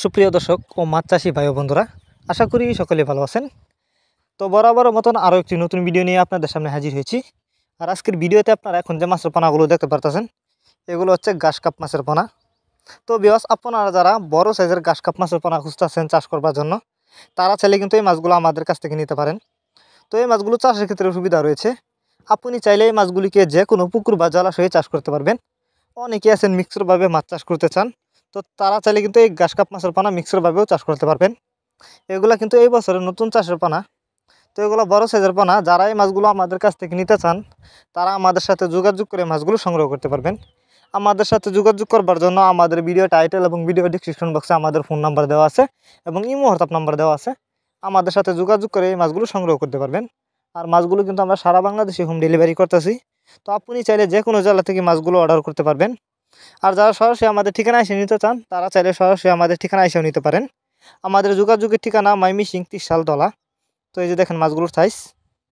সুপ্রিয় দর্শক ও মাছ চাষি ভাই ও বন্ধুরা, আশা করি সকলে ভালো আছেন। তো বরাবরের মতন আরও একটি নতুন ভিডিও নিয়ে আপনাদের সামনে হাজির হয়েছি। আর আজকের ভিডিওতে আপনারা এখন যে মাছের পোনাগুলো দেখতে পারতেছেন, এগুলো হচ্ছে ঘাস কাপ মাছের পোনা। তো বিয়াস, আপনারা যারা বড় সাইজের ঘাস কাপ মাছের পোনা খুঁজতেছেন চাষ করবার জন্য, তারা চাইলে কিন্তু এই মাছগুলো আমাদের কাছ থেকে নিতে পারেন। তো এই মাছগুলো চাষের ক্ষেত্রে সুবিধা রয়েছে। আপনি চাইলে এই মাছগুলিকে যে কোনো পুকুর বা জলাশয়ে চাষ করতে পারবেন। অনেকে আছেন মিক্সরভাবে মাছ চাষ করতে চান, তো তারা চাইলে কিন্তু এই ঘাস কাপ মাছের পোনা মিক্সরভাবেও চাষ করতে পারবেন। এগুলা কিন্তু এই বছরের নতুন চাষের পোনা। তো এগুলো বড় সাইজের পোনা। যারা এই মাছগুলো আমাদের কাছ থেকে নিতে চান, তারা আমাদের সাথে যোগাযোগ করে মাছগুলো সংগ্রহ করতে পারবেন। আমাদের সাথে যোগাযোগ করবার জন্য আমাদের ভিডিও টাইটেল এবং ভিডিও ডিসক্রিপশন বক্সে আমাদের ফোন নাম্বার দেওয়া আছে এবং ইমো হোয়াটসঅ্যাপ নাম্বার দেওয়া আছে। আমাদের সাথে যোগাযোগ করে এই মাছগুলো সংগ্রহ করতে পারবেন। আর মাছগুলো কিন্তু আমরা সারা বাংলাদেশে হোম ডেলিভারি করতেছি। তো আপনি চাইলে যে কোনো জেলা থেকে মাছগুলো অর্ডার করতে পারবেন। আর যারা সরাসরি আমাদের ঠিকানা এসে নিতে চান, তারা চাইলে সরাসরি আমাদের ঠিকানা এসেও নিতে পারেন। আমাদের যোগাযোগের ঠিকানা ময়মনসিংহ 30 শালতলা। তো এই যে দেখেন মাছগুলোর সাইজ।